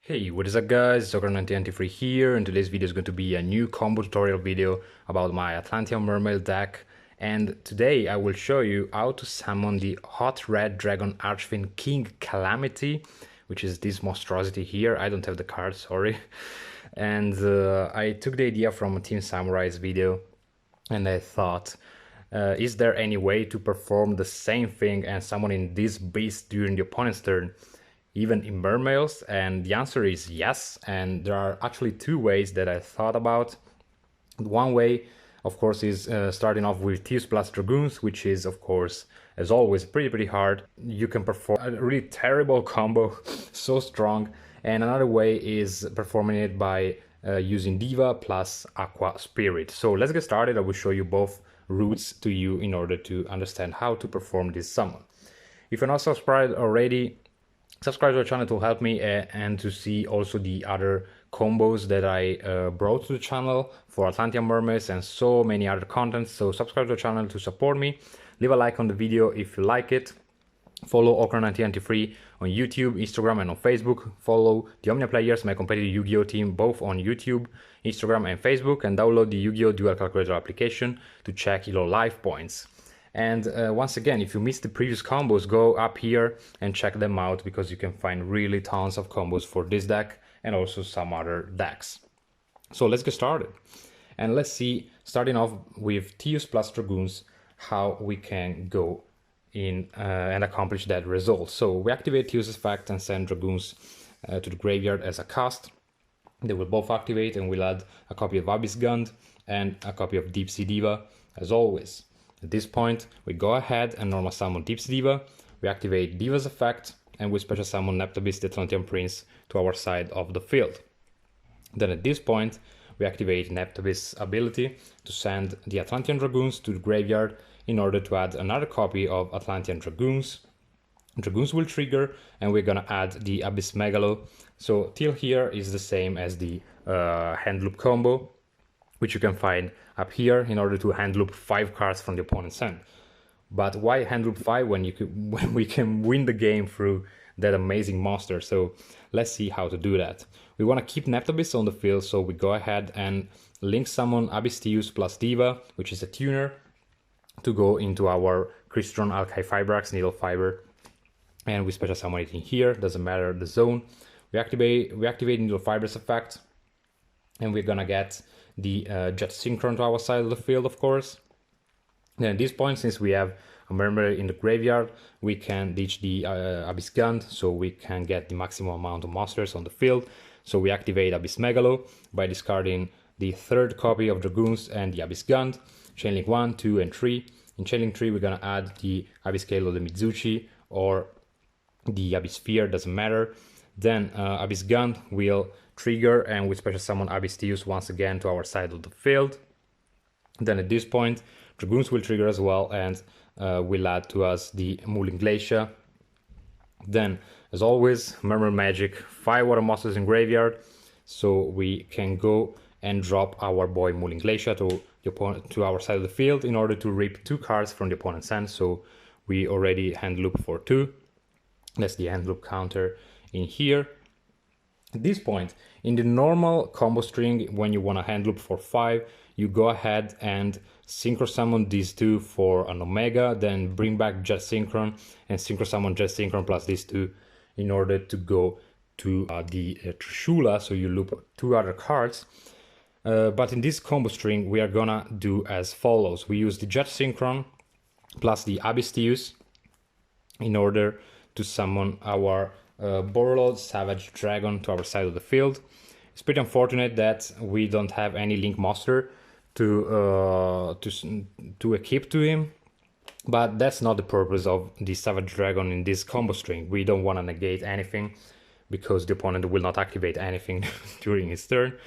Hey, what is up guys, it's 1993 here, and today's video is going to be a new combo tutorial video about my Atlantean Mermail deck. And today I will show you how to summon the Hot Red Dragon Archfiend King Calamity, which is this monstrosity here. I don't have the card, sorry. And I took the idea from a Team Samurai's video, and I thought, is there any way to perform the same thing and summoning this beast during the opponent's turn, even in mermails? And the answer is yes, and there are actually two ways that I thought about. One way, of course, is starting off with Theus plus Dragoons, which is, of course, as always, pretty hard. You can perform a really terrible combo, so strong. And another way is performing it by using Diva plus Aqua Spirit. So let's get started. I will show you both routes to you in order to understand how to perform this summon. If you're not subscribed already, subscribe to the channel to help me and to see also the other combos that I brought to the channel for Atlantean Mermaids and so many other contents. So subscribe to the channel to support me. Leave a like on the video if you like it. Follow Okra1993 on YouTube, Instagram and on Facebook. Follow the Omnia Players, my competitive Yu-Gi-Oh team, both on YouTube, Instagram and Facebook. And download the Yu-Gi-Oh Dual Calculator application to check your life points. And once again, if you missed the previous combos, go up here and check them out, because you can find really tons of combos for this deck and also some other decks. So let's get started. And let's see, starting off with Theus plus Dragoons, how we can go in and accomplish that result. So we activate Theus' effect and send Dragoons to the graveyard as a cast. They will both activate, and we'll add a copy of Abyss Gund and a copy of Deep Sea Diva, as always. At this point, we go ahead and normal summon Deep Sea Diva, we activate Diva's effect, and we special summon Neptabis the Atlantean Prince to our side of the field. Then at this point, we activate Neptabis' ability to send the Atlantean Dragoons to the graveyard in order to add another copy of Atlantean Dragoons. Dragoons will trigger, and we're gonna add the Abyss Megalo. So till here is the same as the hand loop combo, which you can find up here in order to hand loop 5 cards from the opponent's hand. But why hand loop 5 when we can win the game through that amazing monster? So let's see how to do that. We want to keep Neptabis on the field, so we go ahead and link summon Abyss Theus plus Diva, which is a tuner, to go into our Crystron Alkai Fibrax needlefiber, and we special summon it in here. Doesn't matter the zone. We activate needlefiber's effect, and we're gonna get the Jet Synchron to our side of the field, of course. Then at this point, since we have a Mermail in the graveyard, we can ditch the Abyss Gund, so we can get the maximum amount of monsters on the field. So we activate Abyss Megalo by discarding the third copy of Dragoons and the Abyss Gund, Chainlink 1, 2, and 3. In Chainlink 3, we're gonna add the Abyss Scale of the Mizuchi or the Abyss Sphere, doesn't matter. Then Abyss Gund will trigger, and we special summon Abyss Theus once again to our side of the field. Then at this point, Dragoons will trigger as well, and will add to us the Mooling Glacier. Then, as always, Mermail Magic, 5 water monsters in graveyard, so we can go and drop our boy Mooling Glacier to our side of the field in order to reap 2 cards from the opponent's hand. So we already hand loop for 2. That's the hand loop counter in here. At this point, in the normal combo string, when you want to hand loop for 5, you go ahead and synchro summon these 2 for an Omega, then bring back Jet Synchron and synchro summon Jet Synchron plus these 2 in order to go to the Trishula, so you loop 2 other cards. But in this combo string, we are gonna do as follows. We use the Jet Synchron plus the Abyss Theus in order to summon our Borrelord Savage Dragon to our side of the field. It's pretty unfortunate that we don't have any link monster to equip to him, but that's not the purpose of the Savage Dragon in this combo string. We don't want to negate anything, because the opponent will not activate anything during his turn.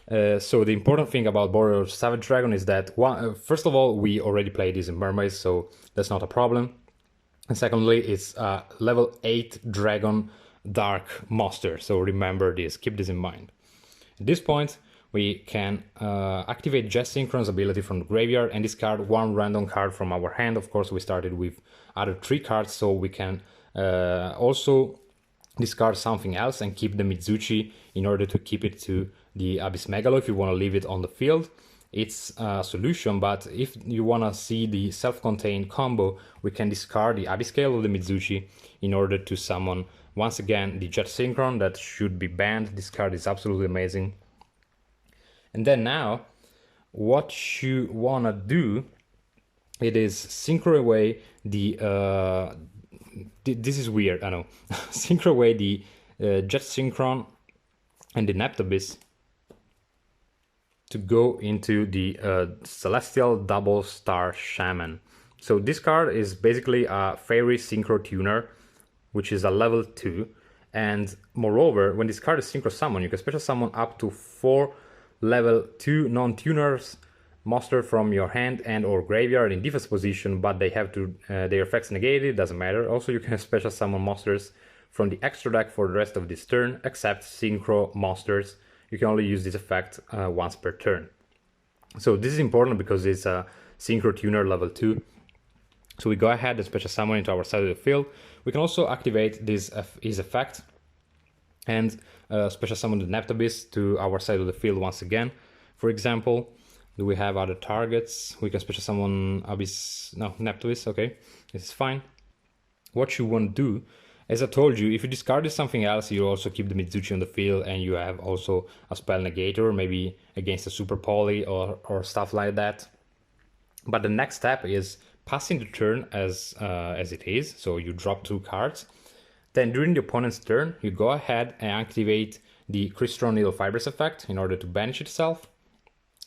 So the important thing about Borrelord Savage Dragon is that, first of all, we already played this in Mermaids, so that's not a problem. And secondly, it's a level 8 Dragon Dark monster, so remember this, keep this in mind. At this point, we can activate Jet Synchron's ability from the graveyard and discard 1 random card from our hand. Of course, we started with other 3 cards, so we can also discard something else and keep the Mizuchi in order to keep it to the Abyss Megalo if you want to leave it on the field. It's a solution, but if you want to see the self-contained combo, we can discard the Abyss Scale of the Mizuchi in order to summon once again the Jet Synchron that should be banned. This card is absolutely amazing. And then now, what you want to do, it is synchro away the this is weird, I know. Synchro away the Jet Synchron and the Neptabyss to go into the Celestial Double Star Shaman. So this card is basically a Fairy Synchro Tuner, which is a level 2. And moreover, when this card is Synchro Summon, you can special summon up to 4 level 2 non-tuners monster from your hand and or graveyard in defense position, but they have to their effects negated, doesn't matter. Also, you can special summon monsters from the extra deck for the rest of this turn, except synchro monsters. You can only use this effect once per turn. So this is important because it's a synchro tuner level 2. So we go ahead and special summon into our side of the field. We can also activate this his effect and special summon the Neptabyss to our side of the field once again. For example, do we have other targets? We can special summon Abyss, no, Neptabyss, okay, this is fine. What you want to do, as I told you, if you discarded something else, you also keep the Mizuchi on the field and you have also a spell negator, maybe against a super poly or stuff like that. But the next step is passing the turn as it is, so you drop 2 cards. Then during the opponent's turn, you go ahead and activate the Crystron Needlefibers effect in order to banish itself.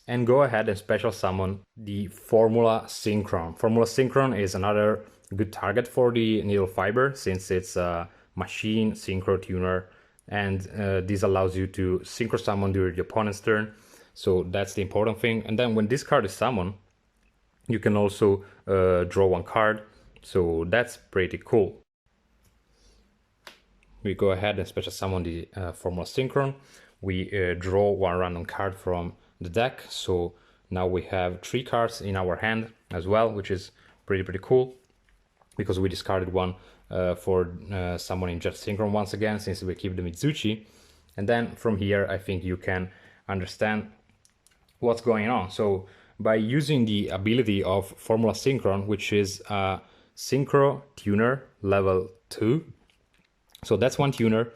And go ahead and special summon the Formula Synchron. Formula Synchron is another good target for the Needlefiber since it's a machine synchro tuner, and this allows you to synchro summon during the opponent's turn. So that's the important thing. And then when this card is summoned, you can also draw 1 card. So that's pretty cool. We go ahead and special summon the Formula Synchron. We draw 1 random card from the deck, so now we have 3 cards in our hand as well, which is pretty cool because we discarded 1 for summoning Jet Synchron once again since we keep the Mizuchi. And then from here I think you can understand what's going on. So by using the ability of Formula Synchron, which is a Synchro Tuner level 2, so that's 1 tuner.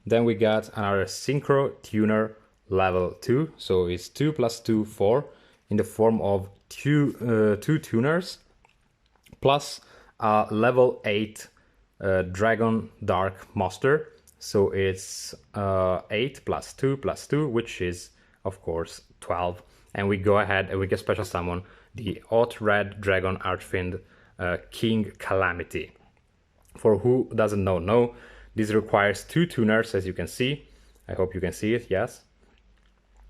Then we got another Synchro Tuner level 2, so it's 2 plus 2, 4, in the form of two tuners, plus a level 8 Dragon Dark Monster, so it's 8 plus 2 plus 2, which is of course 12. And we go ahead and we can special summon the Hot Red Dragon Archfiend King Calamity. For who doesn't know, this requires 2 tuners, as you can see. I hope you can see it, yes.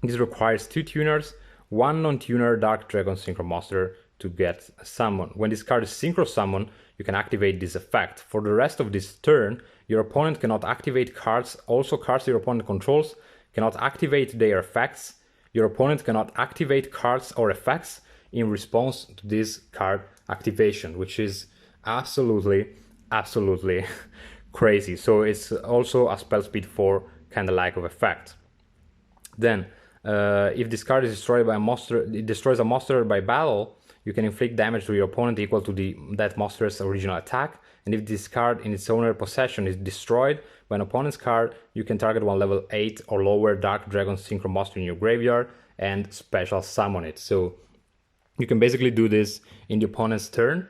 This requires 2 tuners, 1 non-tuner Dark Dragon Synchro Monster to get summoned. When this card is Synchro Summon, you can activate this effect. For the rest of this turn, your opponent cannot activate cards, also cards your opponent controls cannot activate their effects. Your opponent cannot activate cards or effects in response to this card activation, which is absolutely crazy. So it's also a spell speed 4 kind of like of effect. Then if this card is destroyed by a monster, it destroys a monster by battle, you can inflict damage to your opponent equal to that monster's original attack. And if this card in its owner possession is destroyed by an opponent's card, you can target 1 level 8 or lower Dark Dragon Synchro Monster in your graveyard and special summon it. So you can basically do this in the opponent's turn,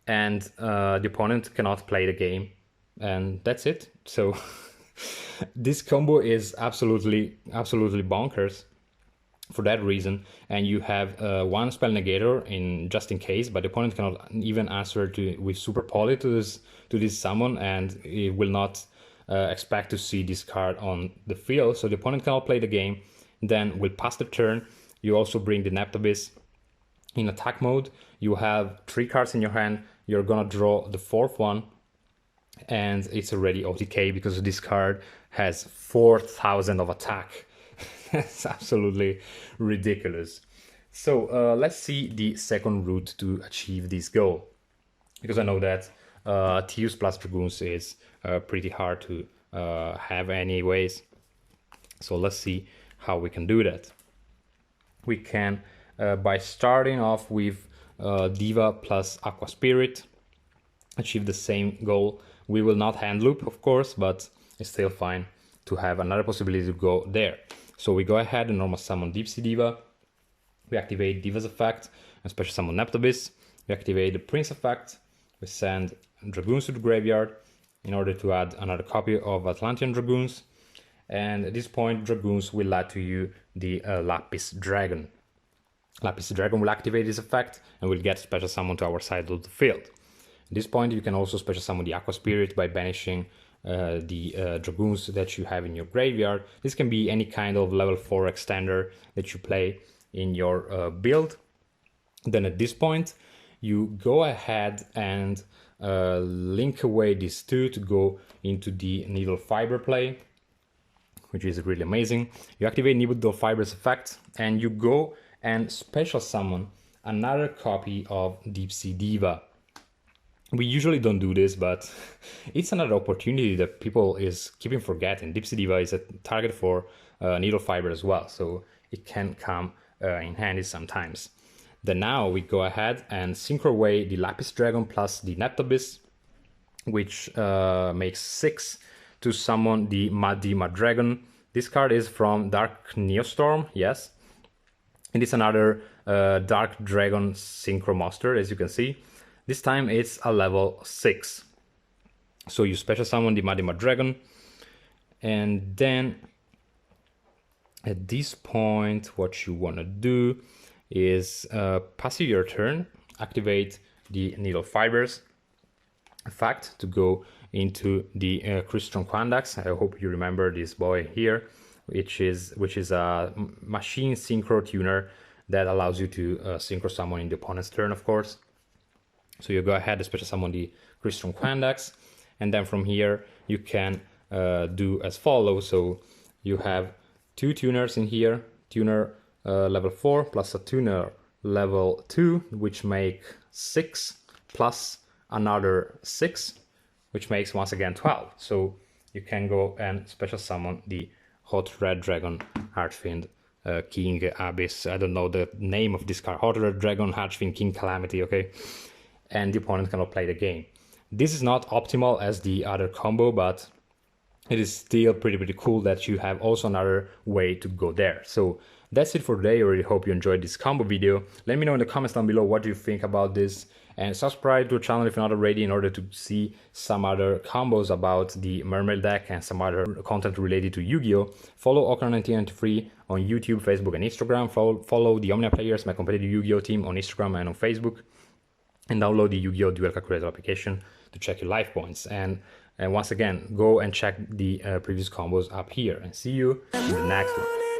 and the opponent cannot play the game, and that's it. So this combo is absolutely bonkers for that reason. And you have 1 spell negator in just in case, but the opponent cannot even answer with super poly to this summon, and it will not expect to see this card on the field, so the opponent cannot play the game. Then we'll pass the turn. You also bring the Neptabyss in attack mode. You have 3 cards in your hand. You're gonna draw the 4th one, and it's already OTK because this card has 4,000 of attack. That's absolutely ridiculous. So let's see the second route to achieve this goal, because I know that Tius plus Dragoons is pretty hard to have anyways. So let's see how we can do that. We can, by starting off with Diva plus Aqua Spirit, achieve the same goal. We will not hand loop, of course, but it's still fine to have another possibility to go there. So we go ahead and normal summon Deep Sea Diva. We activate Diva's effect and special summon Neptobis. We activate the Prince effect. We send Dragoons to the graveyard in order to add another copy of Atlantean Dragoons. And at this point, Dragoons will add to you the Lapis Dragon. Lapis Dragon will activate this effect and will get special summon to our side of the field. At this point, you can also special summon the Aqua Spirit by banishing the Dragoons that you have in your graveyard. This can be any kind of level 4 extender that you play in your build. Then at this point, you go ahead and link away these two to go into the needlefiber play, which is really amazing. You activate needlefiber's effect and you go and special summon another copy of Deep Sea Diva. We usually don't do this, but it's another opportunity that people is keeping forgetting. Deep Sea Diva is a target for needlefiber as well, so it can come in handy sometimes. Then now we go ahead and synchro away the Lapis Dragon plus the Neptobis, which makes 6 to summon the Madima Dragon. This card is from Dark Neostorm, yes. And it's another Dark Dragon synchro monster, as you can see. This time it's a level 6. So you special summon the Madima Dragon. And then at this point, what you want to do is pass your turn, activate the Needlefibers effect to go into the Christian Quandax. I hope you remember this boy here, which is a machine synchro tuner that allows you to synchro summon in the opponent's turn, of course. So you go ahead and special summon the Christian Quandax, and then from here you can do as follows. So you have 2 tuners in here, tuner level 4 plus a tuner level 2, which make 6 plus another 6, which makes once again 12. So you can go and special summon the Hot Red Dragon Archfiend King Abyss. I don't know the name of this card. Hot Red Dragon Archfiend King Calamity, okay? And the opponent cannot play the game. This is not optimal as the other combo, but it is still pretty cool that you have also another way to go there. So that's it for today. I really hope you enjoyed this combo video. Let me know in the comments down below what you think about this, and subscribe to the channel if you're not already in order to see some other combos about the Mermail deck and some other content related to Yu-Gi-Oh! Follow Okra1993 on YouTube, Facebook and Instagram. Follow the Omnia Players, my competitive Yu-Gi-Oh! Team on Instagram and on Facebook. And download the Yu-Gi-Oh! Duel Calculator application to check your life points. And once again, go and check the previous combos up here. And see you in the next one.